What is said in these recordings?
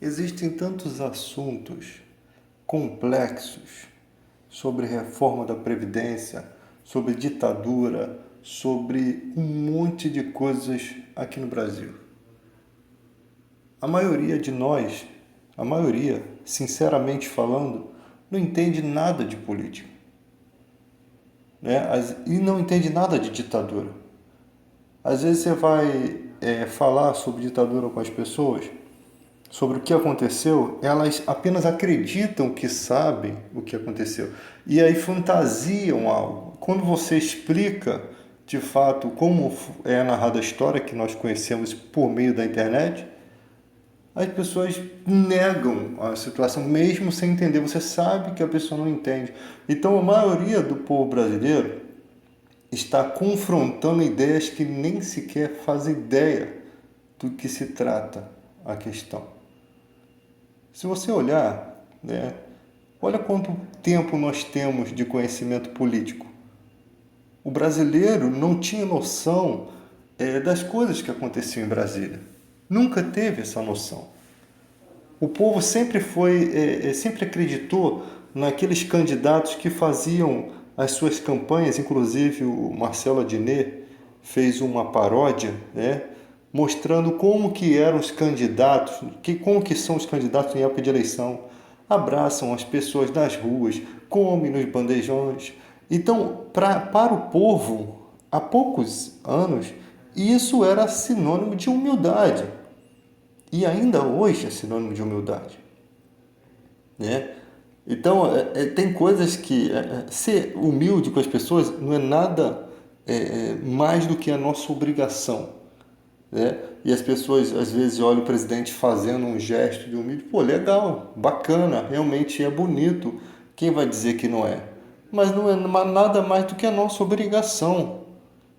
Existem tantos assuntos complexos sobre reforma da Previdência, sobre ditadura, sobre um monte de coisas aqui no Brasil. A maioria de nós, a maioria, sinceramente falando, não entende nada de política, né? E não entende nada de ditadura. Às vezes você vai falar sobre ditadura com as pessoas, sobre o que aconteceu, elas apenas acreditam que sabem o que aconteceu. E aí fantasiam algo. Quando você explica de fato como é narrada a história que nós conhecemos por meio da internet, as pessoas negam a situação mesmo sem entender. Você sabe que a pessoa não entende. Então a maioria do povo brasileiro está confrontando ideias que nem sequer faz ideia do que se trata a questão. Se você olhar, né, olha quanto tempo nós temos de conhecimento político. O brasileiro não tinha noção das coisas que aconteciam em Brasília. Nunca teve essa noção. O povo sempre acreditou naqueles candidatos que faziam as suas campanhas, inclusive o Marcelo Adnet fez uma paródia, né, mostrando como que eram os candidatos, como que são os candidatos em época de eleição. Abraçam as pessoas nas ruas, comem nos bandejões. Então, para o povo, há poucos anos, isso era sinônimo de humildade. E ainda hoje é sinônimo de humildade, né? Então, tem coisas que ser humilde com as pessoas não é nada mais do que a nossa obrigação, né? E as pessoas às vezes olham o presidente fazendo um gesto de humilde, pô, legal, bacana, realmente é bonito. Quem vai dizer que não é? Mas não é nada mais do que a nossa obrigação,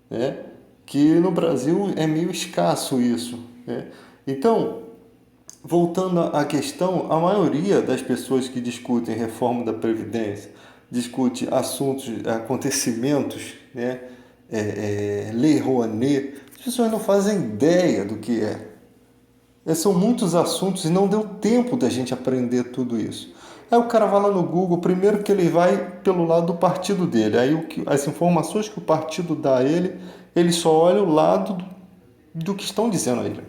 né? Que no Brasil é meio escasso isso, né? Então, voltando à questão, a maioria das pessoas que discutem reforma da Previdência, discute assuntos, acontecimentos, né? Lei Rouanet, as pessoas não fazem ideia do que é. São muitos assuntos e não deu tempo da gente aprender tudo isso. Aí o cara vai lá no Google, primeiro que ele vai pelo lado do partido dele. Aí as informações que o partido dá a ele só olha o lado do que estão dizendo a ele.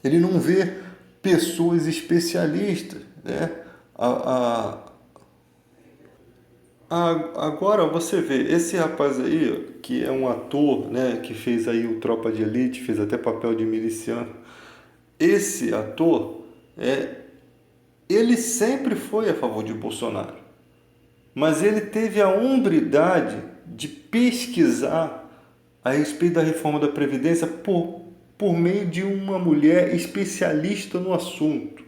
Ele não vê pessoas especialistas, né? Agora você vê, esse rapaz aí, que é um ator, né, que fez aí o Tropa de Elite, fez até papel de miliciano. Esse ator, ele sempre foi a favor de Bolsonaro. Mas ele teve a hombridade de pesquisar a respeito da reforma da Previdência por meio de uma mulher especialista no assunto.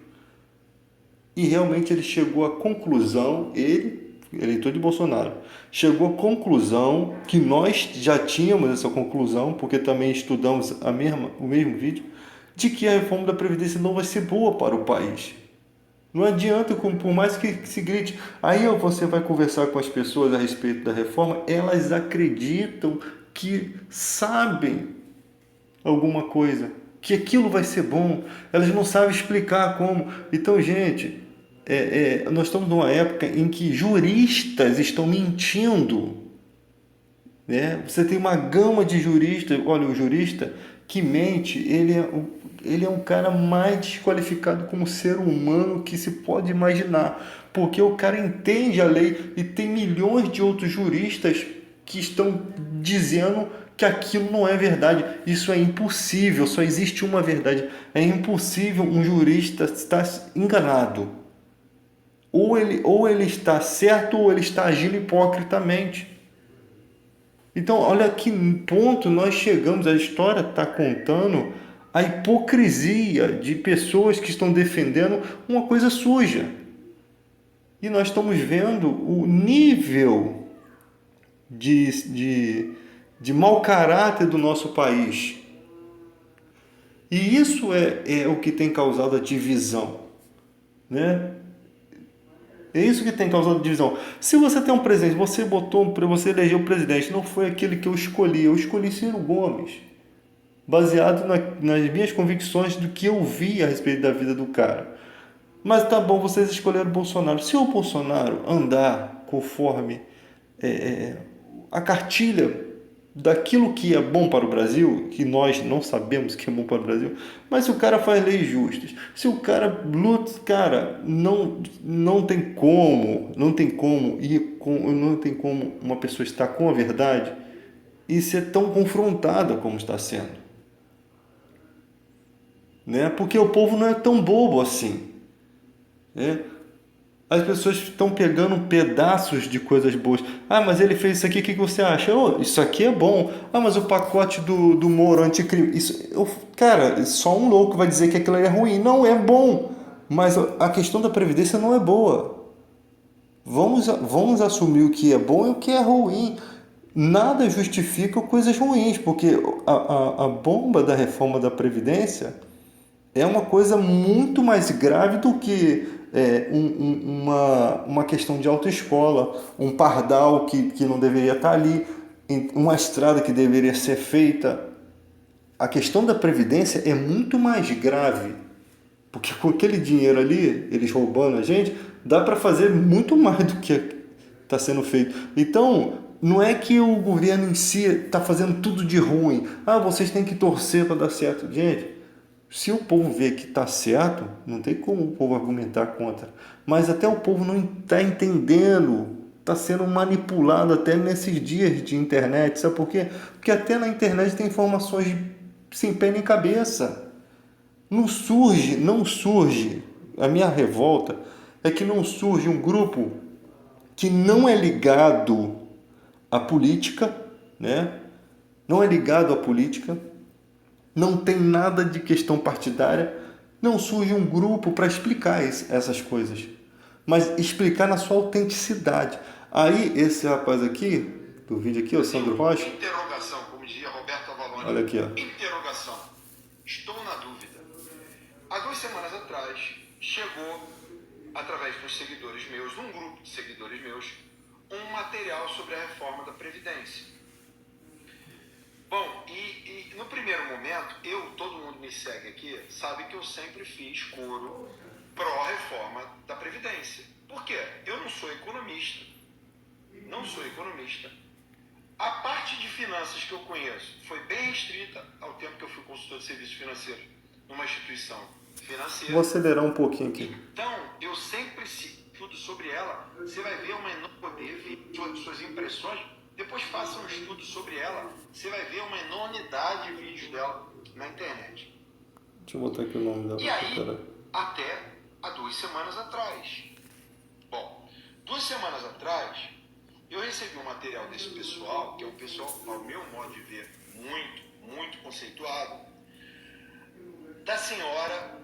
E realmente ele chegou à conclusão, ele, eleitor de Bolsonaro, chegou à conclusão que nós já tínhamos essa conclusão, porque também estudamos o mesmo vídeo, de que a reforma da Previdência não vai ser boa para o país. Não adianta, por mais que se grite. Aí você vai conversar com as pessoas a respeito da reforma, elas acreditam que sabem alguma coisa, que aquilo vai ser bom, elas não sabem explicar como. Então, gente, nós estamos numa época em que juristas estão mentindo, né? Você tem uma gama de juristas, olha, o jurista que mente, ele é um cara mais desqualificado como ser humano que se pode imaginar, porque o cara entende a lei e tem milhões de outros juristas que estão dizendo que aquilo não é verdade. Isso é impossível, só existe uma verdade. É impossível um jurista estar enganado. Ou ele está certo ou ele está agindo hipocritamente. Então, olha que ponto nós chegamos. A história está contando a hipocrisia de pessoas que estão defendendo uma coisa suja. E nós estamos vendo o nível de mau caráter do nosso país. E isso é o que tem causado a divisão, né? É isso que tem causado divisão. Se você tem um presidente, você elegeu o presidente, não foi aquele que eu escolhi Ciro Gomes, baseado nas minhas convicções do que eu vi a respeito da vida do cara. Mas tá bom, vocês escolheram o Bolsonaro. Se o Bolsonaro andar conforme é, é, a cartilha daquilo que é bom para o Brasil, que nós não sabemos que é bom para o Brasil, mas se o cara faz leis justas, se o cara luta, cara, não tem como uma pessoa estar com a verdade e ser tão confrontada como está sendo, né? Porque o povo não é tão bobo assim, né? As pessoas estão pegando pedaços de coisas boas. Ah, mas ele fez isso aqui, o que você acha? Oh, isso aqui é bom. Ah, mas o pacote do Moro anticrime. Cara, só um louco vai dizer que aquilo é ruim. Não, é bom. Mas a questão da Previdência não é boa. Vamos assumir o que é bom e o que é ruim. Nada justifica coisas ruins, porque a bomba da reforma da Previdência é uma coisa muito mais grave do que uma questão de autoescola, um pardal que não deveria estar ali, uma estrada que deveria ser feita. A questão da Previdência é muito mais grave, porque com aquele dinheiro ali, eles roubando a gente, dá para fazer muito mais do que está sendo feito. Então, não é que o governo em si está fazendo tudo de ruim. Ah, vocês têm que torcer para dar certo. Gente, se o povo vê que está certo, não tem como o povo argumentar contra. Mas até o povo não está entendendo, está sendo manipulado até nesses dias de internet. Sabe por quê? Porque até na internet tem informações sem pé nem cabeça. Não surge. A minha revolta é que não surge um grupo que não é ligado à política, né? Não é ligado à política, não tem nada de questão partidária, não surge um grupo para explicar essas coisas, mas explicar na sua autenticidade. Aí esse rapaz aqui, do vídeo aqui, o Sandro Rocha. Interrogação, como dizia Roberto Avalone. Olha aqui, ó. Interrogação. Estou na dúvida. Há 2 semanas atrás, chegou, através dos seguidores meus, num grupo de seguidores meus, um material sobre a reforma da Previdência. Bom, e no primeiro momento, todo mundo me segue aqui, sabe que eu sempre fiz coro pró-reforma da Previdência. Por quê? Eu não sou economista. Não sou economista. A parte de finanças que eu conheço foi bem restrita ao tempo que eu fui consultor de serviços financeiros numa instituição financeira. Vou acelerar um pouquinho aqui. Então, eu sempre estudo sobre ela. Você vai ver uma enorme poder, suas impressões. Depois faça um estudo sobre ela. Você vai ver uma enormidade de vídeos dela na internet. Deixa eu botar aqui o nome dela. E aí, até há 2 semanas atrás. Bom, 2 semanas atrás, eu recebi um material desse pessoal, que é um pessoal, ao meu modo de ver, muito conceituado, da senhora,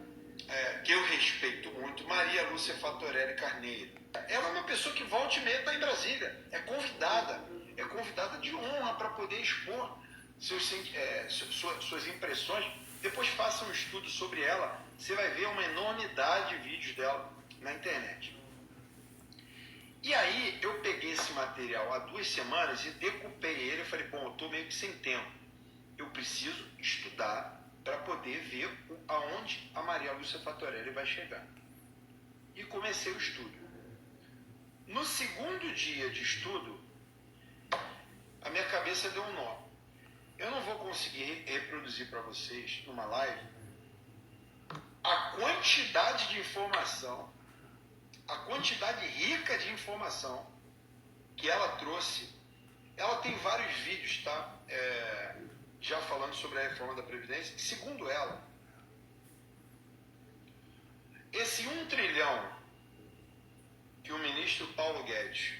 que eu respeito muito, Maria Lúcia Fatorelli Carneiro. Ela é uma pessoa que volta e meia está em Brasília, é convidada de honra para poder expor suas impressões. Depois faça um estudo sobre ela, você vai ver uma enormidade de vídeos dela na internet. E aí eu peguei esse material há 2 semanas e decupei ele. Eu falei, bom, eu estou meio que sem tempo. Eu preciso estudar para poder ver aonde a Maria Lúcia Fatorelli vai chegar. E comecei o estudo. No segundo dia de estudo, a minha cabeça deu um nó. Eu não vou conseguir reproduzir para vocês numa live a quantidade de informação, a quantidade rica de informação que ela trouxe. Ela tem vários vídeos, tá? Já falando sobre a reforma da Previdência. Segundo ela, esse 1 trilhão que o ministro Paulo Guedes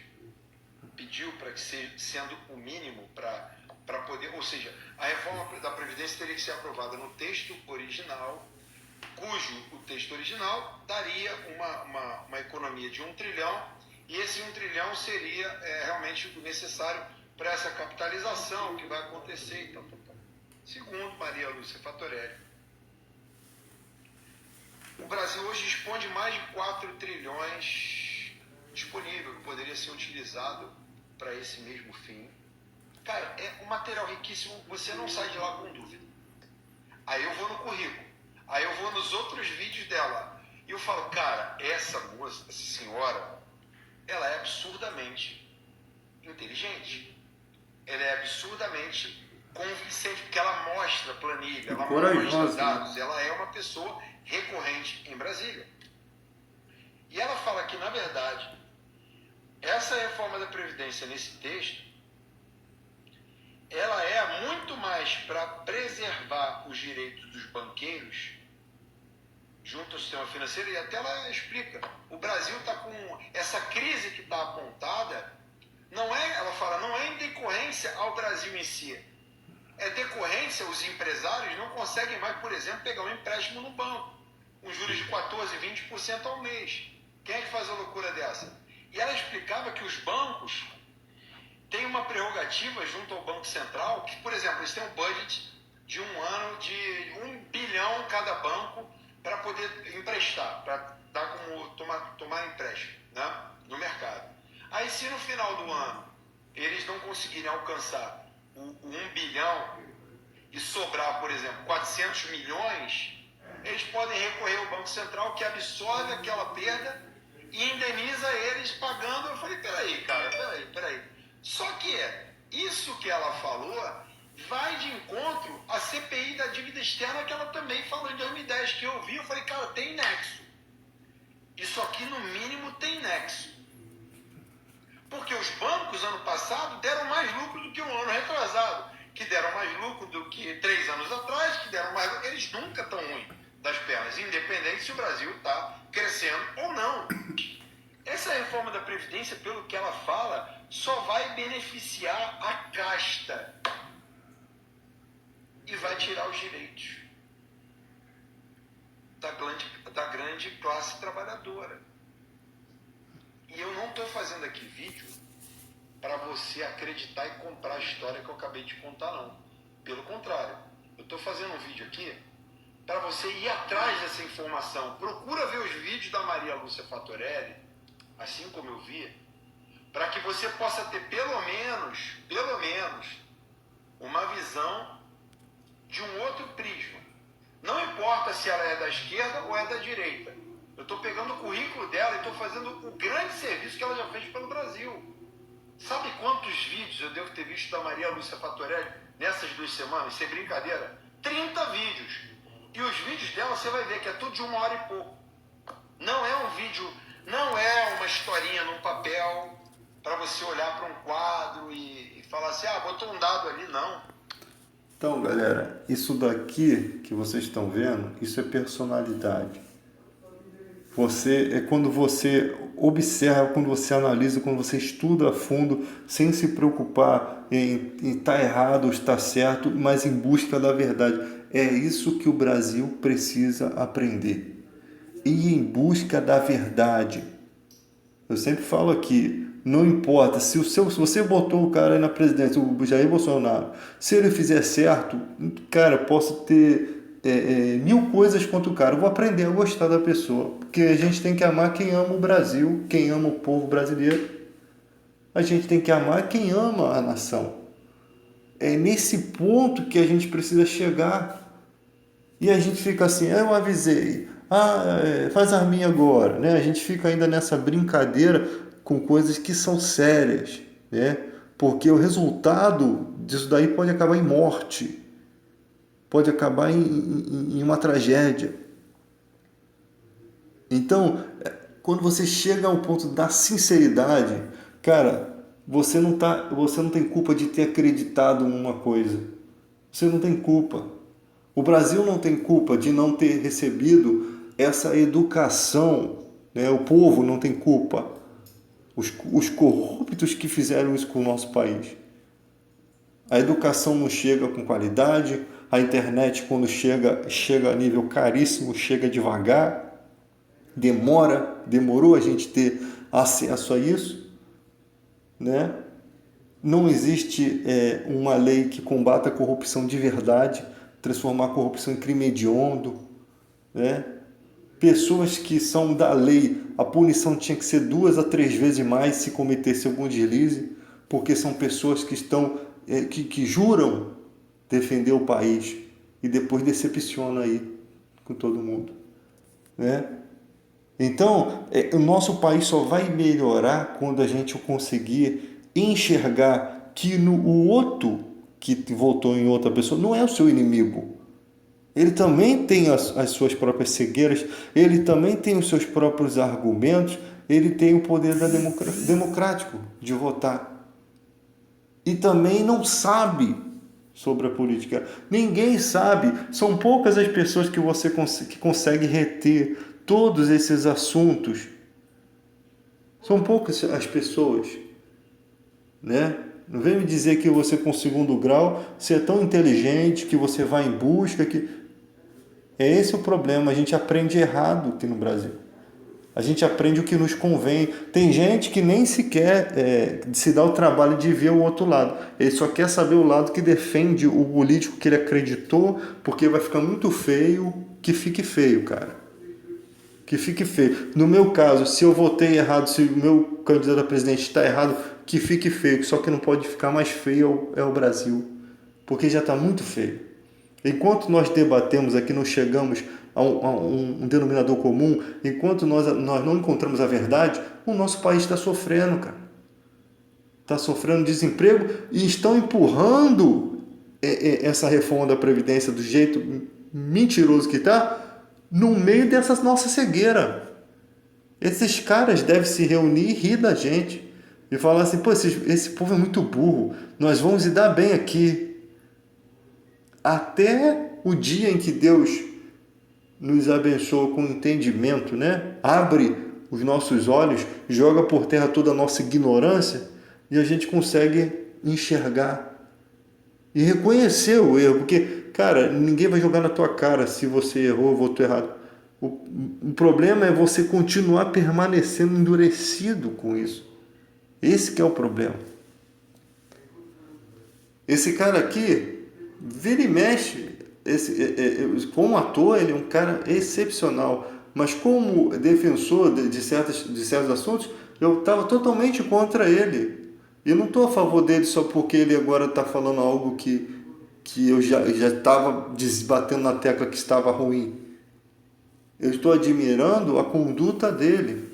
pediu para que seja, sendo o mínimo para poder, ou seja, a reforma da Previdência teria que ser aprovada no texto original, cujo o texto original daria uma economia de 1 trilhão, e esse 1 trilhão seria realmente o necessário para essa capitalização que vai acontecer e tal. Segundo Maria Lúcia Fatorelli, o Brasil hoje dispõe de mais de 4 trilhões disponível, que poderia ser utilizado para esse mesmo fim. Cara, é um material riquíssimo, você não sai de lá com dúvida. Aí eu vou no currículo, aí eu vou nos outros vídeos dela, E eu falo, cara, essa moça, essa senhora, ela é absurdamente inteligente. Ela é absurdamente convincente, porque ela mostra planilha, ela mostra dados, ela é uma pessoa recorrente em Brasília. E ela fala que, na verdade, essa reforma da Previdência nesse texto, ela é muito mais para preservar os direitos dos banqueiros junto ao sistema financeiro, e até ela explica, o Brasil está com essa crise que está apontada, não é, ela fala, não é em decorrência ao Brasil em si, é decorrência, os empresários não conseguem mais, por exemplo, pegar um empréstimo no banco, com juros de 14%, 20% ao mês. Quem é que faz a loucura dessa? E ela explicava que os bancos têm uma prerrogativa junto ao Banco Central, que, por exemplo, eles têm um budget de um ano de 1 bilhão cada banco para poder emprestar, para dar como tomar empréstimo, né, no mercado. Aí, se no final do ano eles não conseguirem alcançar o 1 bilhão e sobrar, por exemplo, 400 milhões, eles podem recorrer ao Banco Central, que absorve aquela perda e indeniza eles pagando. Eu falei, peraí, cara, peraí. Só que isso que ela falou vai de encontro à CPI da dívida externa, que ela também falou em 2010, que eu vi, eu falei, cara, tem nexo. Isso aqui, no mínimo, tem nexo. Porque os bancos, ano passado, deram mais lucro do que o ano retrasado, que deram mais lucro do que 3 anos atrás, que deram mais lucro. Eles nunca estão ruins das pernas, independente se o Brasil está crescendo ou não. Essa reforma da Previdência, pelo que ela fala, só vai beneficiar a casta e vai tirar os direitos da grande classe trabalhadora. E eu não estou fazendo aqui vídeo para você acreditar e comprar a história que eu acabei de contar, não. Pelo contrário, eu estou fazendo um vídeo aqui para você ir atrás dessa informação. Procura ver os vídeos da Maria Lúcia Fatorelli, assim como eu vi, para que você possa ter pelo menos, uma visão de um outro prisma. Não importa se ela é da esquerda ou é da direita. Eu estou pegando o currículo dela e estou fazendo o grande serviço que ela já fez pelo Brasil. Sabe quantos vídeos eu devo ter visto da Maria Lúcia Fatorelli nessas 2 semanas? Sem brincadeira? 30 vídeos. E os vídeos dela você vai ver que é tudo de 1 hora e pouco. Não é um vídeo, não é uma historinha num papel para você olhar para um quadro e falar assim, botou um dado ali, não. Então, galera, isso daqui que vocês estão vendo, isso é personalidade. É quando você observa, quando você analisa, quando você estuda a fundo, sem se preocupar em estar errado ou estar certo, mas em busca da verdade. É isso que o Brasil precisa aprender. Ir em busca da verdade. Eu sempre falo aqui, não importa, se você botou o cara aí na presidência, o Jair Bolsonaro, se ele fizer certo, cara, eu posso ter 1000 coisas contra o cara, eu vou aprender a gostar da pessoa, porque a gente tem que amar quem ama o Brasil, quem ama o povo brasileiro, a gente tem que amar quem ama a nação. É nesse ponto que a gente precisa chegar, e a gente fica assim, eu avisei, faz a minha agora, né? A gente fica ainda nessa brincadeira com coisas que são sérias, né? Porque o resultado disso daí pode acabar em morte, pode acabar em uma tragédia. Então, quando você chega ao ponto da sinceridade, cara, você não tem culpa de ter acreditado em uma coisa. Você não tem culpa. O Brasil não tem culpa de não ter recebido essa educação, né? O povo não tem culpa. Os corruptos que fizeram isso com o nosso país. A educação não chega com qualidade, a internet quando chega a nível caríssimo, chega devagar, demorou a gente ter acesso a isso, né? Não existe uma lei que combata a corrupção de verdade, transformar a corrupção em crime hediondo, né? Pessoas que são da lei, a punição tinha que ser 2 a 3 vezes mais se cometesse algum deslize, porque são pessoas que estão que juram defender o país e depois decepcionam aí com todo mundo, né? Então, o nosso país só vai melhorar quando a gente conseguir enxergar que o outro que votou em outra pessoa não é o seu inimigo. Ele também tem as suas próprias cegueiras, ele também tem os seus próprios argumentos, ele tem o poder democrático de votar. E também não sabe sobre a política. Ninguém sabe. São poucas as pessoas que você consegue reter todos esses assuntos. São poucas as pessoas, né? Não vem me dizer que você com segundo grau, você é tão inteligente, que você vai em busca, que... É esse o problema, a gente aprende errado aqui no Brasil. A gente aprende o que nos convém. Tem gente que nem sequer se dá o trabalho de ver o outro lado. Ele só quer saber o lado que defende o político que ele acreditou, porque vai ficar muito feio, que fique feio, cara. Que fique feio. No meu caso, se eu votei errado, se o meu candidato a presidente está errado, que fique feio. Só que não pode ficar mais feio é o Brasil, porque já está muito feio. Enquanto nós debatemos aqui, não chegamos a um denominador comum, enquanto nós não encontramos a verdade, o nosso país está sofrendo, cara. Está sofrendo desemprego e estão empurrando essa reforma da Previdência do jeito mentiroso que está, no meio dessa nossa cegueira. Esses caras devem se reunir e rir da gente e falar assim, pô, esse povo é muito burro, nós vamos se dar bem aqui. Até o dia em que Deus nos abençoa com entendimento, né? Abre os nossos olhos, joga por terra toda a nossa ignorância e a gente consegue enxergar e reconhecer o erro, porque, cara, ninguém vai jogar na tua cara se você errou ou votou errado. O problema é você continuar permanecendo endurecido com isso. Esse que é o problema. Esse cara aqui, vira e mexe, como ator ele é um cara excepcional, mas como defensor de certos assuntos, eu estava totalmente contra ele. Eu não estou a favor dele só porque ele agora está falando algo que eu já estava batendo na tecla que estava ruim. Eu estou admirando a conduta dele.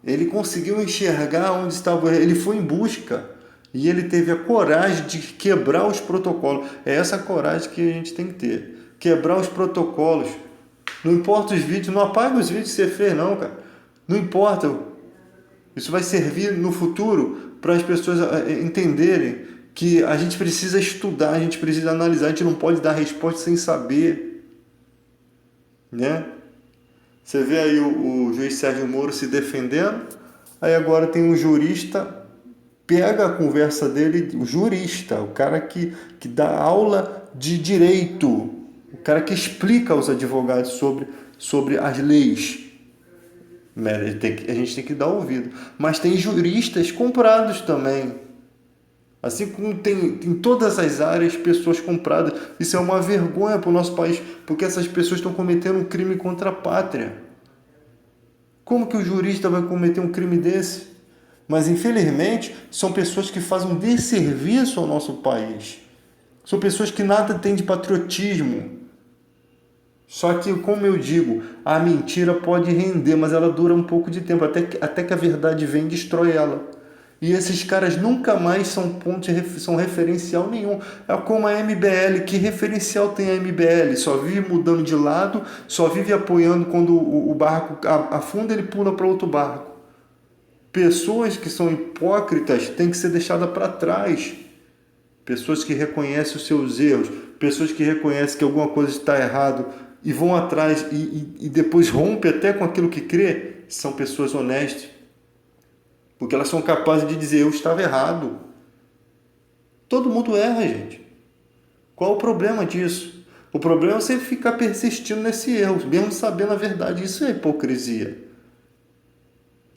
Ele conseguiu enxergar onde estava, ele foi em busca. E ele teve a coragem de quebrar os protocolos. É essa coragem que a gente tem que ter. Quebrar os protocolos. Não importa os vídeos, não apaga os vídeos que você fez não, cara. Não importa. Isso vai servir no futuro para as pessoas entenderem que a gente precisa estudar, a gente precisa analisar, a gente não pode dar resposta sem saber. Né? Você vê aí o juiz Sérgio Moro se defendendo, aí agora tem um jurista, pega a conversa dele, o jurista, o cara que dá aula de direito, o cara que explica aos advogados sobre as leis. A gente tem que dar ouvido. Mas tem juristas comprados também. Assim como tem em todas as áreas pessoas compradas. Isso é uma vergonha para o nosso país, porque essas pessoas estão cometendo um crime contra a pátria. Como que o jurista vai cometer um crime desse? Mas, infelizmente, são pessoas que fazem um desserviço ao nosso país. São pessoas que nada têm de patriotismo. Só que, como eu digo, a mentira pode render, mas ela dura um pouco de tempo, até que a verdade vem e destrói ela. E esses caras nunca mais são referencial nenhum. É como a MBL. Que referencial tem a MBL? Só vive mudando de lado, só vive apoiando quando o barco afunda, ele pula para outro barco. Pessoas que são hipócritas têm que ser deixadas para trás. Pessoas que reconhecem os seus erros, pessoas que reconhecem que alguma coisa está errado e vão atrás e depois rompe até com aquilo que crê, são pessoas honestas. Porque elas são capazes de dizer, eu estava errado. Todo mundo erra, gente. Qual o problema disso? O problema é você ficar persistindo nesse erro, mesmo sabendo a verdade. Isso é hipocrisia.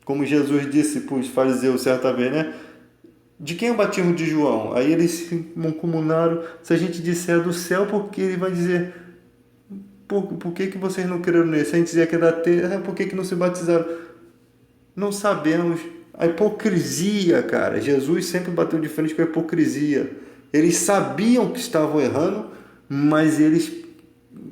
Como Jesus disse para os fariseus certa vez, né? De quem é o batismo de João? Aí eles se comunaram. Se a gente disser do céu, porque ele vai dizer, por que vocês não creram nele? Se a gente dizer que é da terra, por que não se batizaram? Não sabemos. A hipocrisia, cara. Jesus sempre bateu de frente com a hipocrisia. Eles sabiam que estavam errando, mas eles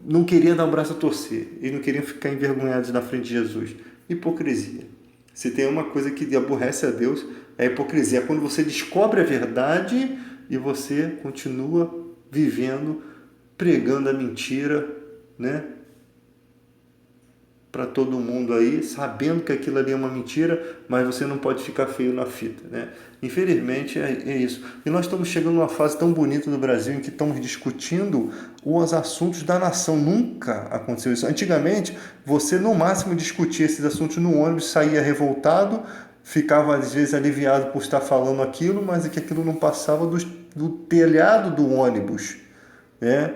não queriam dar o braço a torcer, eles não queriam ficar envergonhados na frente de Jesus. Hipocrisia. Se tem uma coisa que aborrece a Deus, é a hipocrisia. É quando você descobre a verdade e você continua vivendo, pregando a mentira, né? Para todo mundo aí, sabendo que aquilo ali é uma mentira, mas você não pode ficar feio na fita, né? Infelizmente é isso. E nós estamos chegando numa fase tão bonita do Brasil em que estamos discutindo os assuntos da nação. Nunca aconteceu isso. Antigamente, você no máximo discutia esses assuntos no ônibus, saía revoltado, ficava às vezes aliviado por estar falando aquilo, mas é que aquilo não passava do telhado do ônibus, né?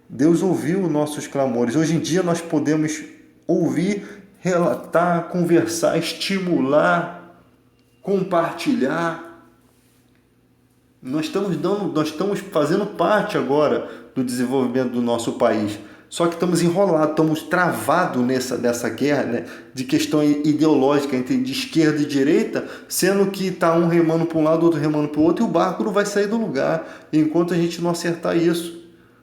Deus ouviu nossos clamores. Hoje em dia nós podemos ouvir, relatar, conversar, estimular, compartilhar. Nós estamos fazendo parte agora do desenvolvimento do nosso país. Só que estamos enrolados, estamos travados nessa guerra, né, de questão ideológica entre de esquerda e direita, sendo que está um remando para um lado, outro remando para o outro, e o barco não vai sair do lugar enquanto a gente não acertar isso.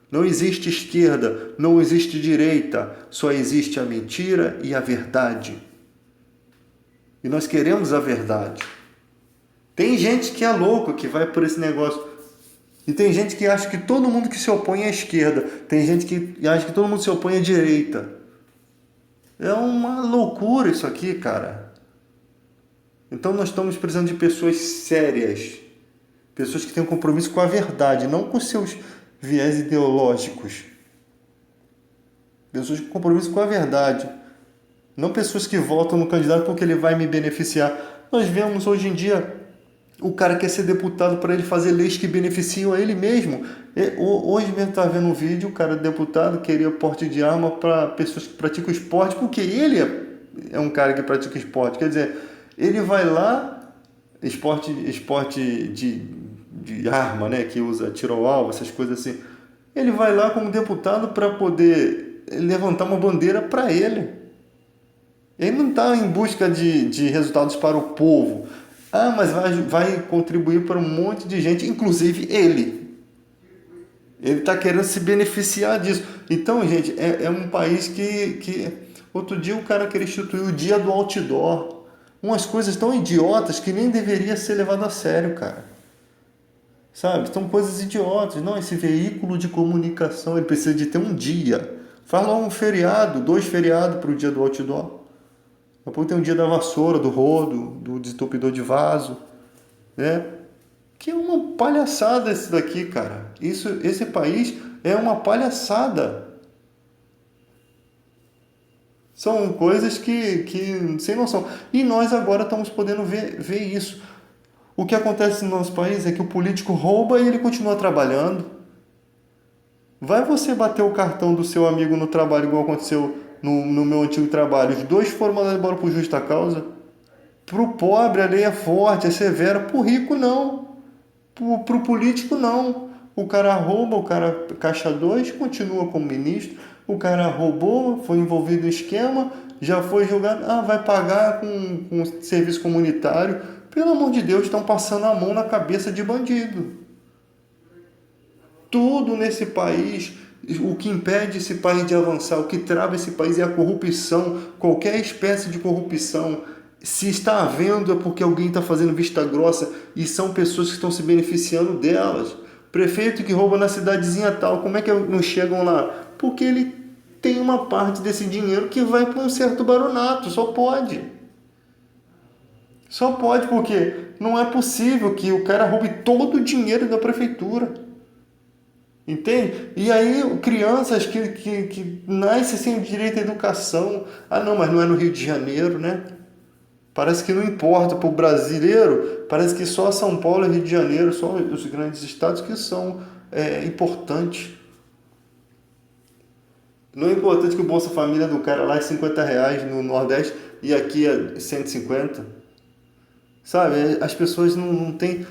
Não existe esquerda, não existe direita, só existe a mentira e a verdade. E nós queremos a verdade. Tem gente que é louco, que vai por esse negócio. E tem gente que acha que todo mundo que se opõe é à esquerda. Tem gente que acha que todo mundo se opõe à direita. É uma loucura isso aqui, cara. Então nós estamos precisando de pessoas sérias. Pessoas que tenham compromisso com a verdade, não com seus viés ideológicos. Pessoas com compromisso com a verdade. Não pessoas que votam no candidato porque ele vai me beneficiar. Nós vemos hoje em dia o cara quer ser deputado para ele fazer leis que beneficiam a ele mesmo. Hoje mesmo estava vendo um vídeo, o cara deputado queria porte de arma para pessoas que praticam esporte, porque ele é um cara que pratica esporte. Quer dizer, ele vai lá, esporte de arma, né, que usa tiro ao alvo, essas coisas assim. Ele vai lá como deputado para poder levantar uma bandeira para ele. Ele não está em busca de resultados para o povo. Ah, mas vai contribuir para um monte de gente, inclusive ele. Ele está querendo se beneficiar disso. Então, gente, é um país que... Outro dia o cara queria instituir o dia do outdoor. Umas coisas tão idiotas que nem deveria ser levado a sério, cara. Sabe? São coisas idiotas. Não, esse veículo de comunicação, ele precisa de ter um dia. Faz lá um feriado, 2 feriados para o dia do outdoor. Depois tem um dia da vassoura, do rodo, do desentupidor de vaso, né? Que é uma palhaçada esse daqui, cara. Esse país é uma palhaçada. São coisas que sem noção. E nós agora estamos podendo ver isso. O que acontece no nosso país é que o político rouba e ele continua trabalhando. Vai você bater o cartão do seu amigo no trabalho, igual aconteceu no meu antigo trabalho. Os 2 foram mandados embora por justa causa. Para o pobre a lei é forte, é severa. Para o rico não. Para o político não. O cara rouba, o cara caixa 2, continua como ministro. O cara roubou, foi envolvido em esquema, já foi julgado. Ah, vai pagar com serviço comunitário. Pelo amor de Deus, estão passando a mão na cabeça de bandido. Tudo nesse país, o que impede esse país de avançar, o que trava esse país é a corrupção, qualquer espécie de corrupção. Se está havendo é porque alguém está fazendo vista grossa e são pessoas que estão se beneficiando delas. Prefeito que rouba na cidadezinha tal, como é que não chegam lá? Porque ele tem uma parte desse dinheiro que vai para um certo baronato, só pode. Só pode porque não é possível que o cara roube todo o dinheiro da prefeitura. Entende? E aí crianças que nascem sem direito à educação. Ah não, mas não é no Rio de Janeiro, né? Parece que não importa para o brasileiro. Parece que só São Paulo e Rio de Janeiro, só os grandes estados que são importantes. Não é importante que o Bolsa Família do cara lá é R$50 no Nordeste e aqui é 150. Sabe? As pessoas não têm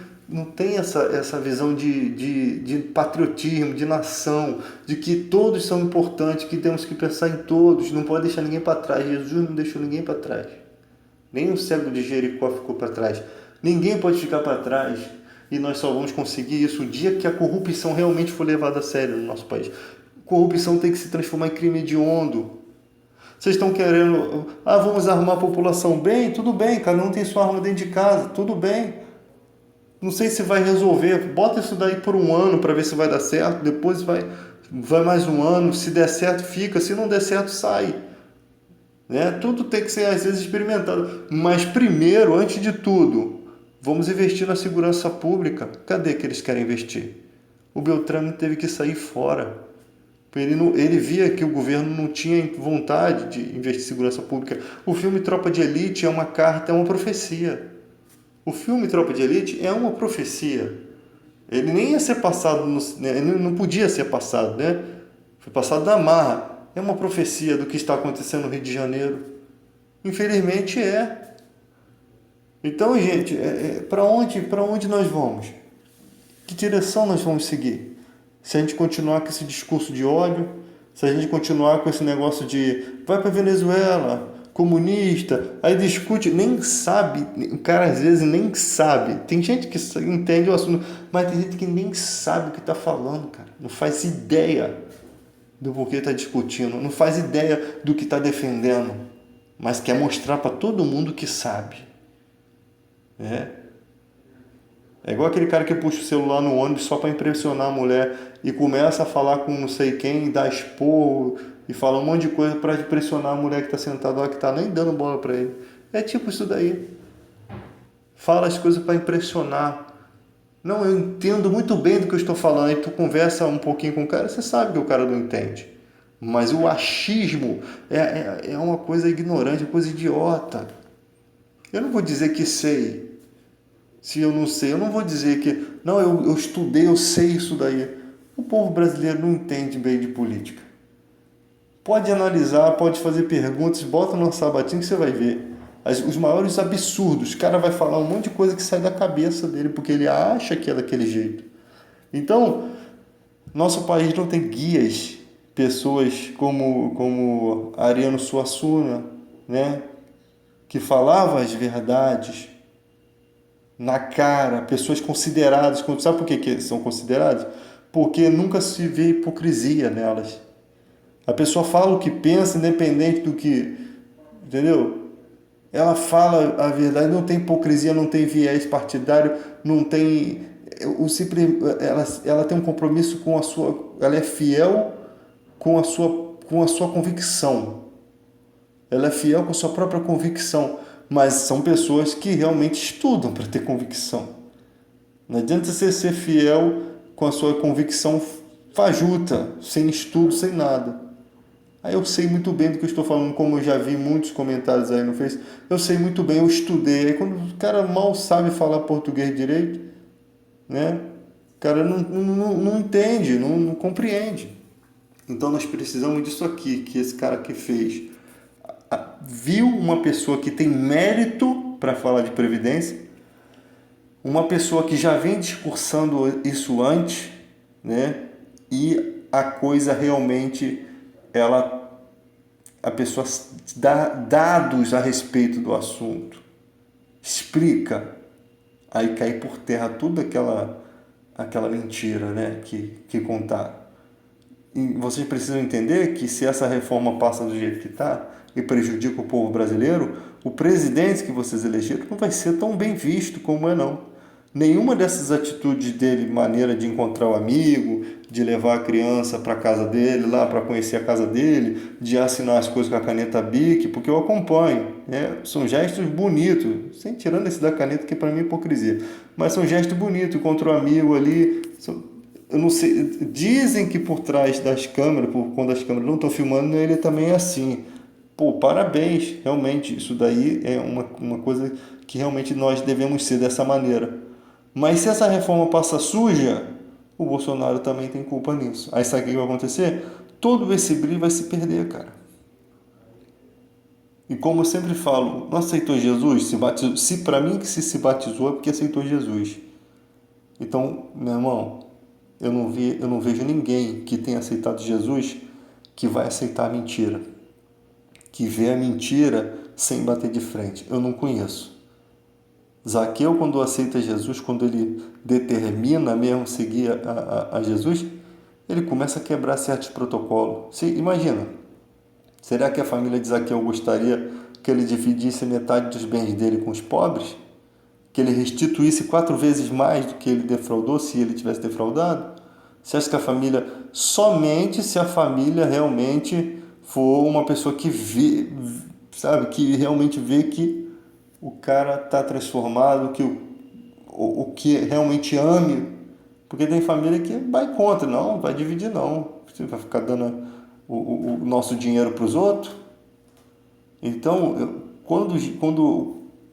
essa visão de patriotismo, de nação, de que todos são importantes, que temos que pensar em todos, não pode deixar ninguém para trás. Jesus não deixou ninguém para trás. Nem o cego de Jericó ficou para trás. Ninguém pode ficar para trás. E nós só vamos conseguir isso o dia que a corrupção realmente for levada a sério no nosso país. Corrupção tem que se transformar em crime hediondo. Vocês estão querendo, vamos arrumar a população bem? Tudo bem, cada um tem sua arma dentro de casa, tudo bem. Não sei se vai resolver, bota isso daí por um ano para ver se vai dar certo, depois vai mais um ano, se der certo fica, se não der certo sai. Né? Tudo tem que ser às vezes experimentado, mas primeiro, antes de tudo, vamos investir na segurança pública. Cadê que eles querem investir? O Beltrame teve que sair fora. Ele via que o governo não tinha vontade de investir em segurança pública. O filme Tropa de Elite é uma carta, é uma profecia. O filme Tropa de Elite é uma profecia. Ele nem ia ser passado, ele não podia ser passado, né? Foi passado na marra. É uma profecia do que está acontecendo no Rio de Janeiro. Infelizmente é. Então, gente, para onde nós vamos? Que direção nós vamos seguir? Se a gente continuar com esse discurso de ódio, se a gente continuar com esse negócio de vai para Venezuela, comunista, aí discute, nem sabe, o cara às vezes nem sabe. Tem gente que entende o assunto, mas tem gente que nem sabe o que está falando, cara. Não faz ideia do porquê está discutindo, não faz ideia do que está defendendo, mas quer mostrar para todo mundo que sabe. É igual aquele cara que puxa o celular no ônibus só para impressionar a mulher e começa a falar com não sei quem, dá esporro e fala um monte de coisa para impressionar a mulher que está sentada lá, que está nem dando bola para ele. É tipo isso daí. Fala as coisas para impressionar. Não, eu entendo muito bem do que eu estou falando. Aí tu conversa um pouquinho com o cara, você sabe que o cara não entende. Mas o achismo é uma coisa ignorante, uma coisa idiota. Eu não vou dizer que sei. Se eu não sei, eu não vou dizer que... Não, eu estudei, eu sei isso daí. O povo brasileiro não entende bem de política. Pode analisar, pode fazer perguntas, bota no sabatinho que você vai ver. Os maiores absurdos. O cara vai falar um monte de coisa que sai da cabeça dele, porque ele acha que é daquele jeito. Então, nosso país não tem guias, pessoas como Ariano Suassuna, né? Que falavam as verdades na cara, pessoas consideradas. Sabe por que são consideradas? Porque nunca se vê hipocrisia nelas. A pessoa fala o que pensa, independente do que... Entendeu? Ela fala a verdade, não tem hipocrisia, não tem viés partidário, não tem... Ela tem um compromisso com a sua... Ela é fiel com a sua convicção. Ela é fiel com a sua própria convicção. Mas são pessoas que realmente estudam para ter convicção. Não adianta você ser fiel com a sua convicção fajuta, sem estudo, sem nada. Aí eu sei muito bem do que eu estou falando, como eu já vi muitos comentários aí no Face. Eu sei muito bem, eu estudei. Aí quando o cara mal sabe falar português direito, né? O cara não entende, não compreende. Então nós precisamos disso aqui, que esse cara que fez... Viu uma pessoa que tem mérito para falar de previdência, uma pessoa que já vem discursando isso antes, né? E a coisa realmente, a pessoa dá dados a respeito do assunto, explica, aí cai por terra toda aquela mentira, né? Que contaram. E vocês precisam entender que se essa reforma passa do jeito que está e prejudica o povo brasileiro, o presidente que vocês elegeram não vai ser tão bem visto como é não. Nenhuma dessas atitudes dele, maneira de encontrar o amigo, de levar a criança para a casa dele, lá para conhecer a casa dele, de assinar as coisas com a caneta Bic, porque eu acompanho, né? São gestos bonitos, sem tirando esse da caneta que para mim é hipocrisia, mas são gestos bonitos, encontrou um amigo ali, eu não sei, dizem que por trás das câmeras, quando as câmeras não estão filmando, ele também é assim. Pô, parabéns, realmente, isso daí é uma coisa que realmente nós devemos ser dessa maneira. Mas se essa reforma passa suja, o Bolsonaro também tem culpa nisso. Aí sabe o que vai acontecer? Todo esse brilho vai se perder, cara. E como eu sempre falo, não aceitou Jesus? Se batizou. Se para mim que se batizou é porque aceitou Jesus. Então, meu irmão, eu não vejo ninguém que tenha aceitado Jesus que vai aceitar a mentira. Que vê a mentira sem bater de frente. Eu não conheço. Zaqueu, quando aceita Jesus, quando ele determina mesmo seguir a Jesus, ele começa a quebrar certos protocolos. Imagina, será que a família de Zaqueu gostaria que ele dividisse metade dos bens dele com os pobres? Que ele restituísse 4 vezes mais do que ele defraudou, se ele tivesse defraudado? Você acha que a família, somente se a família realmente for uma pessoa que vê, sabe, que realmente vê que o cara está transformado, que o que realmente ame, porque tem família que vai contra, não, vai dividir não, você vai ficar dando o nosso dinheiro para os outros. Então,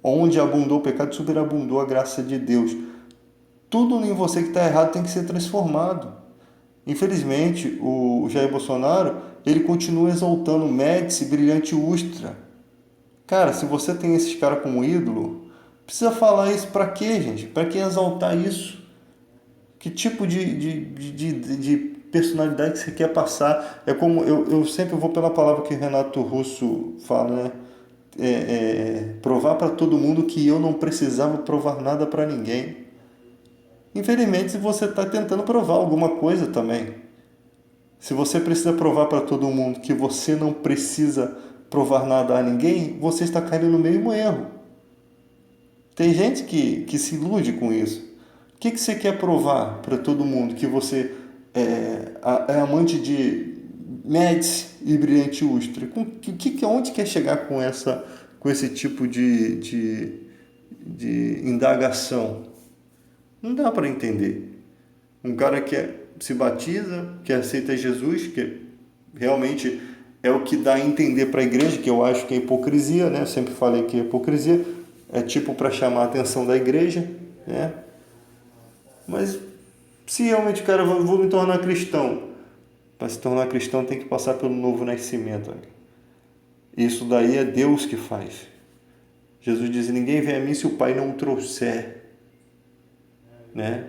onde abundou o pecado, superabundou a graça de Deus. Tudo em você que está errado tem que ser transformado. Infelizmente, o Jair Bolsonaro, ele continua exaltando Médici, Brilhante Ustra. Cara, se você tem esses caras como ídolo, precisa falar isso para quê, gente? Para que exaltar isso? Que tipo de personalidade que você quer passar? É como eu sempre vou pela palavra que Renato Russo fala, né? Provar para todo mundo que eu não precisava provar nada para ninguém. Infelizmente, você está tentando provar alguma coisa também. Se você precisa provar para todo mundo que você não precisa provar nada a ninguém, você está caindo no mesmo erro. Tem gente que se ilude com isso. O que você quer provar para todo mundo? Que você é amante de Médici e Brilhante Ustra? Onde quer chegar com esse tipo de indagação? Não dá para entender. Um cara que se batiza, que aceita Jesus, que realmente é o que dá a entender para a igreja, que eu acho que é hipocrisia, né? Eu sempre falei que é hipocrisia, é tipo para chamar a atenção da igreja, né? Mas se realmente o cara vou me tornar cristão, para se tornar cristão tem que passar pelo novo nascimento. Isso daí é Deus que faz. Jesus diz: ninguém vem a mim se o Pai não o trouxer. Né?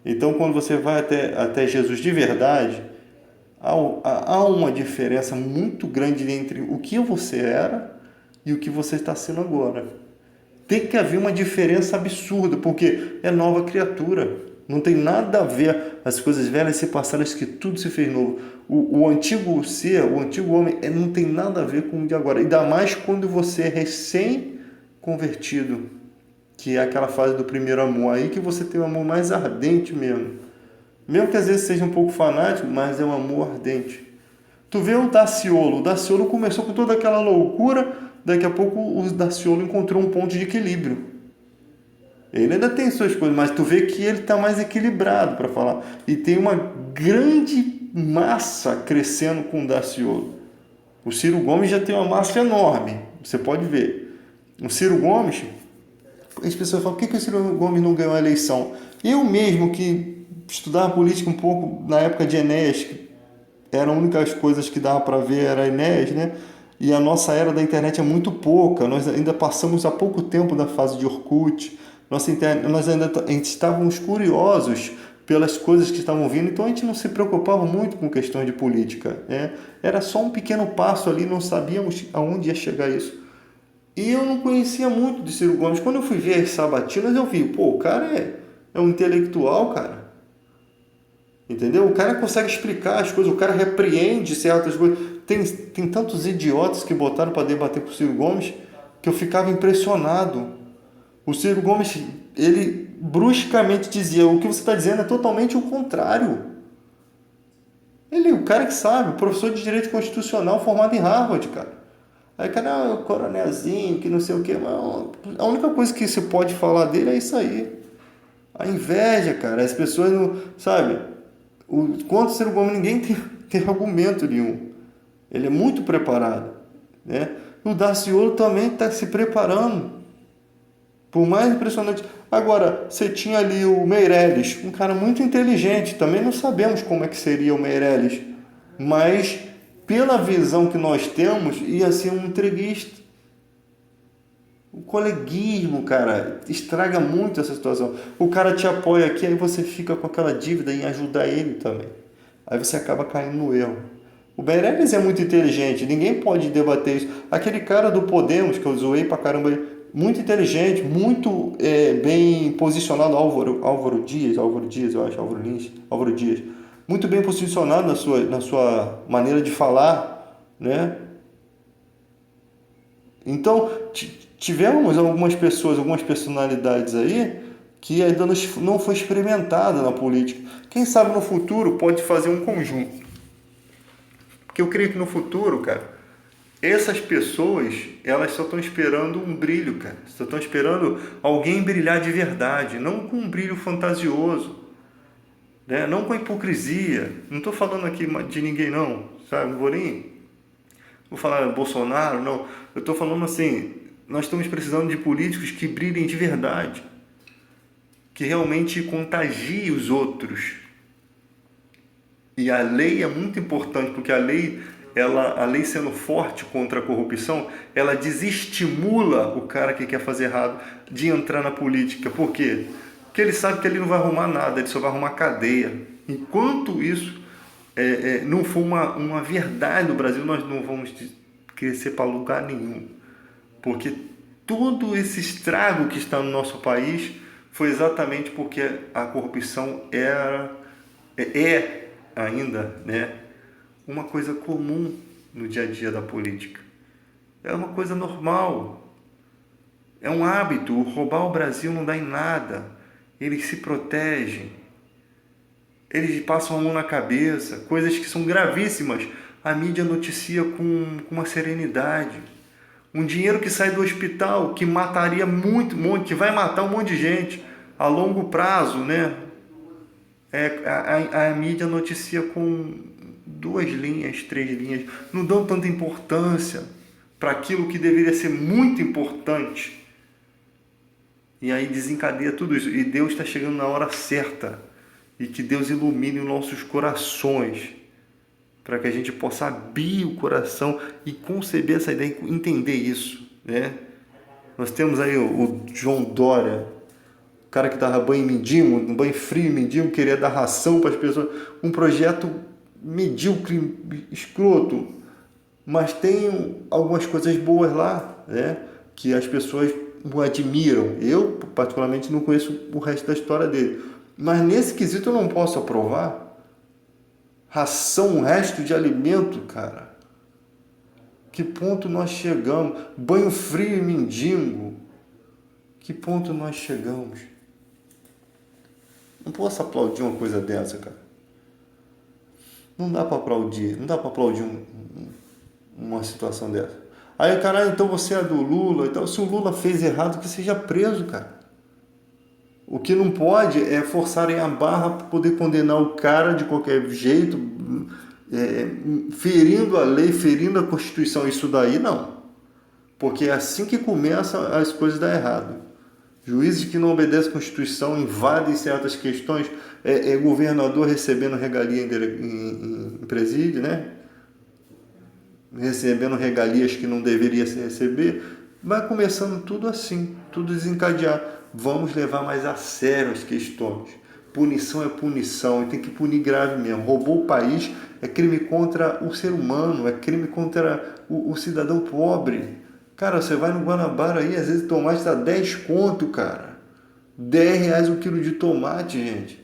Então, quando você vai até Jesus de verdade, há uma diferença muito grande entre o que você era e o que você está sendo agora. Tem que haver uma diferença absurda, porque é nova criatura. Não tem nada a ver as coisas velhas se passaram, que tudo se fez novo. O antigo ser, o antigo homem, não tem nada a ver com o de agora. Ainda mais quando você é recém-convertido, que é aquela fase do primeiro amor, aí que você tem o amor mais ardente mesmo. Mesmo que às vezes seja um pouco fanático, mas é um amor ardente. Tu vê o Daciolo começou com toda aquela loucura, daqui a pouco o Daciolo encontrou um ponto de equilíbrio. Ele ainda tem suas coisas, mas tu vê que ele está mais equilibrado para falar. E tem uma grande massa crescendo com o Daciolo. O Ciro Gomes já tem uma massa enorme, você pode ver. O Ciro Gomes, as pessoas falam: por que o Ciro Gomes não ganhou a eleição? Eu mesmo, que estudava política um pouco na época de Enéas, que eram as únicas coisas que dava para ver era Enéas, né? E a nossa era da internet é muito pouca, nós ainda passamos há pouco tempo da fase de Orkut, nós ainda estávamos curiosos pelas coisas que estavam vindo, então a gente não se preocupava muito com questões de política, né? Era só um pequeno passo ali, não sabíamos aonde ia chegar isso. E eu não conhecia muito de Ciro Gomes. Quando eu fui ver as sabatinas, eu vi, o cara é um intelectual, cara. Entendeu? O cara consegue explicar as coisas, o cara repreende certas coisas. Tem tantos idiotas que botaram para debater com o Ciro Gomes que eu ficava impressionado. O Ciro Gomes, ele bruscamente dizia: o que você está dizendo é totalmente o contrário. O cara que sabe, o professor de Direito Constitucional formado em Harvard, cara. Aí, cara, o coronelzinho, que não sei o que, mas a única coisa que se pode falar dele é isso aí. A inveja, cara, as pessoas não, sabe, contra o Ciro Gomes ninguém tem argumento nenhum. Ele é muito preparado, né? O Daciolo também está se preparando, por mais impressionante. Agora, você tinha ali o Meirelles, um cara muito inteligente, também não sabemos como é que seria o Meirelles, mas pela visão que nós temos, ia ser um entreguista. O coleguismo, cara, estraga muito essa situação. O cara te apoia aqui, aí você fica com aquela dívida em ajudar ele também. Aí você acaba caindo no erro. O Meirelles é muito inteligente, ninguém pode debater isso. Aquele cara do Podemos, que eu zoei pra caramba, muito inteligente, muito bem posicionado, Álvaro Dias, eu acho, Álvaro Dias. muito bem posicionado na sua maneira de falar, né? Então, tivemos algumas pessoas, algumas personalidades aí que ainda não foi experimentada na política. Quem sabe no futuro pode fazer um conjunto. Porque eu creio que no futuro, cara, essas pessoas, elas só estão esperando um brilho, cara. Só estão esperando alguém brilhar de verdade, não com um brilho fantasioso, né? Não com hipocrisia. Não estou falando aqui de ninguém não, sabe? Não vou falar Bolsonaro, não. Eu estou falando assim, nós estamos precisando de políticos que brilhem de verdade, que realmente contagiem os outros. E a lei é muito importante, porque a lei sendo forte contra a corrupção, ela desestimula o cara que quer fazer errado de entrar na política. Por quê? Porque ele sabe que ele não vai arrumar nada, ele só vai arrumar cadeia. Enquanto isso não for uma verdade no Brasil, nós não vamos crescer para lugar nenhum. Porque todo esse estrago que está no nosso país foi exatamente porque a corrupção é ainda, né, uma coisa comum no dia a dia da política. É uma coisa normal. É um hábito. Roubar o Brasil não dá em nada. Eles se protegem. Eles passam a mão na cabeça. Coisas que são gravíssimas. A mídia noticia com uma serenidade. Um dinheiro que sai do hospital, que mataria que vai matar um monte de gente a longo prazo, né? A mídia noticia com 2 linhas, 3 linhas. Não dão tanta importância para aquilo que deveria ser muito importante. E aí desencadeia tudo isso. E Deus está chegando na hora certa. E que Deus ilumine os nossos corações, para que a gente possa abrir o coração e conceber essa ideia, entender isso, né? Nós temos aí o João Dória, o cara que dava banho em mendigo, um banho frio em mendigo, queria dar ração para as pessoas, um projeto medíocre, escroto, mas tem algumas coisas boas lá, né? Que as pessoas o admiram. Eu, particularmente, não conheço o resto da história dele, mas nesse quesito eu não posso aprovar. Ração, um resto de alimento, cara. Que ponto nós chegamos? Banho frio e mendigo. Que ponto nós chegamos? Não posso aplaudir uma coisa dessa, cara. Não dá para aplaudir. Não dá para aplaudir uma situação dessa. Aí, caralho, então você é do Lula. Então, se o Lula fez errado, que seja preso, cara. O que não pode é forçarem a barra para poder condenar o cara de qualquer jeito, ferindo a lei, ferindo a Constituição. Isso daí não. Porque é assim que começam as coisas dar errado. Juízes que não obedecem à Constituição invadem certas questões, governador recebendo regalia em presídio, né? Recebendo regalias que não deveria se receber. Vai começando tudo assim, tudo desencadear. Vamos levar mais a sério as questões. Punição é punição, e tem que punir grave mesmo. Roubou o país, é crime contra o ser humano, é crime contra o cidadão pobre. Cara, você vai no Guanabara aí, às vezes tomate está 10 conto, cara. R$ 10 o quilo de tomate, gente.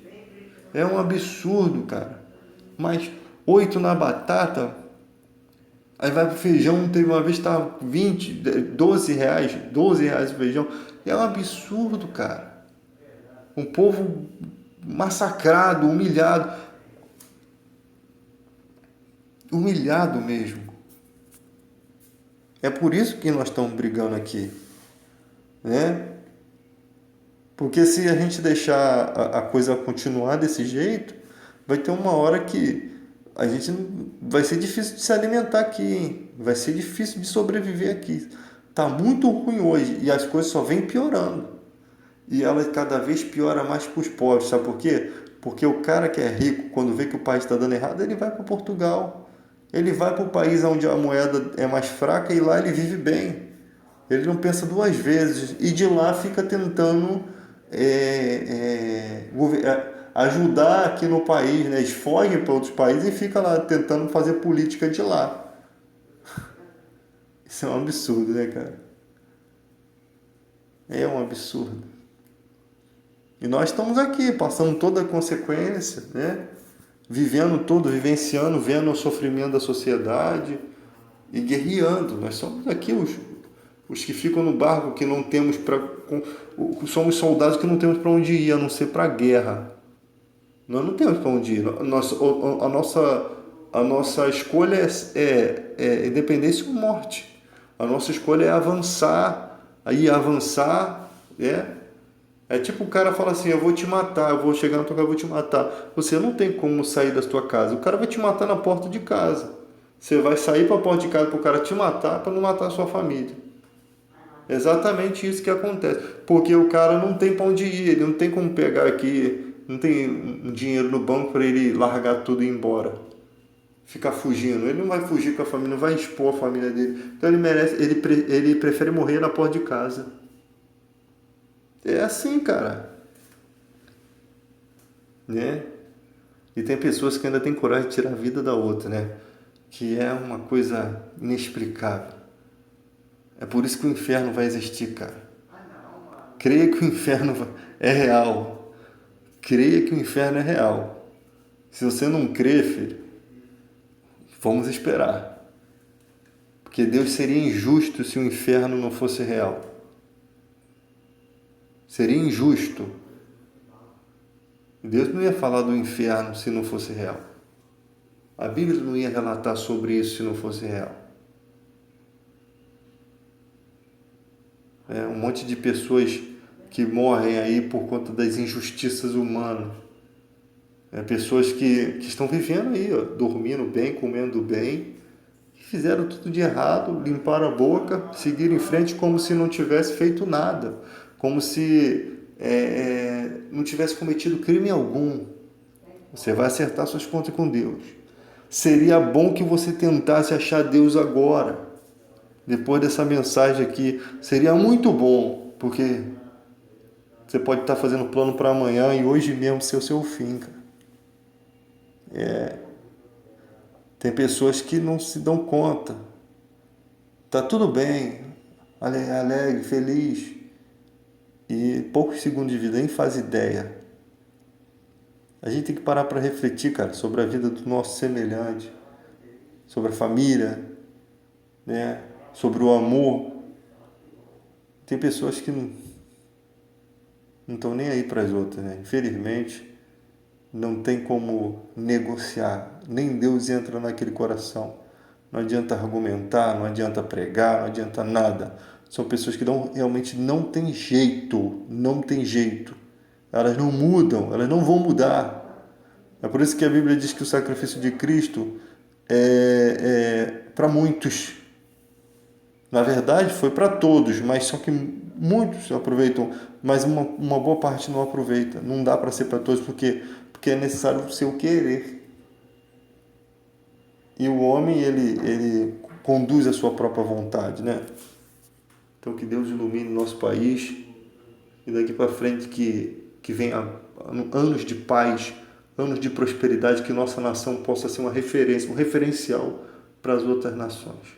É um absurdo, cara. Mas 8 na batata, aí vai pro feijão, teve uma vez que estava 20, 12 reais, 12 reais o feijão. É um absurdo, cara. Um povo massacrado, humilhado. Humilhado mesmo. É por isso que nós estamos brigando aqui, né? Porque se a gente deixar a coisa continuar desse jeito, vai ter uma hora que a gente vai ser difícil de se alimentar aqui, hein? Vai ser difícil de sobreviver aqui. Tá muito ruim hoje e as coisas só vêm piorando. E ela cada vez piora mais para os pobres, sabe por quê? Porque o cara que é rico, quando vê que o país está dando errado, ele vai para Portugal. Ele vai para o país onde a moeda é mais fraca e lá ele vive bem. Ele não pensa 2 vezes e de lá fica tentando ajudar aqui no país, né? Eles fogem para outros países e fica lá tentando fazer política de lá. Isso é um absurdo, né, cara? É um absurdo. E nós estamos aqui, passando toda a consequência, né? vivenciando, vendo o sofrimento da sociedade e guerreando. Nós somos aqui os que ficam no barco, que não temos somos soldados que não temos para onde ir, a não ser para a guerra. Nós não temos para onde ir. A nossa escolha é independência ou morte. A nossa escolha é avançar. Aí avançar é tipo o cara fala assim, eu vou te matar, eu vou chegar na tua casa, eu vou te matar. Você não tem como sair da tua casa. O cara vai te matar na porta de casa. Você vai sair para a porta de casa para o cara te matar, para não matar a sua família. Exatamente isso que acontece. Porque o cara não tem para onde ir, ele não tem como pegar aqui, não tem um dinheiro no banco para ele largar tudo e ir embora. Ficar fugindo. Ele não vai fugir com a família, não vai expor a família dele. Então ele prefere morrer na porta de casa. É assim, cara. Né? E tem pessoas que ainda têm coragem de tirar a vida da outra, né? Que é uma coisa inexplicável. É por isso que o inferno vai existir, cara. Creia que o inferno é real. Creia que o inferno é real. Se você não crê, filho, vamos esperar. Porque Deus seria injusto se o inferno não fosse real. Seria injusto. Deus não ia falar do inferno se não fosse real. A Bíblia não ia relatar sobre isso se não fosse real. Um monte de pessoas que morrem aí por conta das injustiças humanas. Pessoas que estão vivendo aí, ó, dormindo bem, comendo bem, que fizeram tudo de errado, limparam a boca, seguiram em frente como se não tivesse feito nada, como se não tivesse cometido crime algum. Você vai acertar suas contas com Deus. Seria bom que você tentasse achar Deus agora. Depois dessa mensagem aqui, seria muito bom, porque você pode estar fazendo plano para amanhã e hoje mesmo ser o seu fim, cara. Tem pessoas que não se dão conta. Tá tudo bem, alegre, feliz, e poucos segundos de vida, nem faz ideia. A gente tem que parar para refletir, cara, sobre a vida do nosso semelhante, sobre a família, né? Sobre o amor. Tem pessoas que não estão nem aí para as outras, né? Infelizmente, não tem como negociar. Nem Deus entra naquele coração. Não adianta argumentar, não adianta pregar, não adianta nada. São pessoas que realmente não tem jeito. Não tem jeito. Elas não mudam, elas não vão mudar. É por isso que a Bíblia diz que o sacrifício de Cristo é para muitos. Na verdade, foi para todos, mas só que muitos aproveitam, mas uma boa parte não aproveita. Não dá para ser para todos, porque é necessário o seu querer. E o homem, ele conduz a sua própria vontade, né? Então, que Deus ilumine o nosso país e daqui para frente que venha anos de paz, anos de prosperidade, que nossa nação possa ser uma referência, um referencial para as outras nações.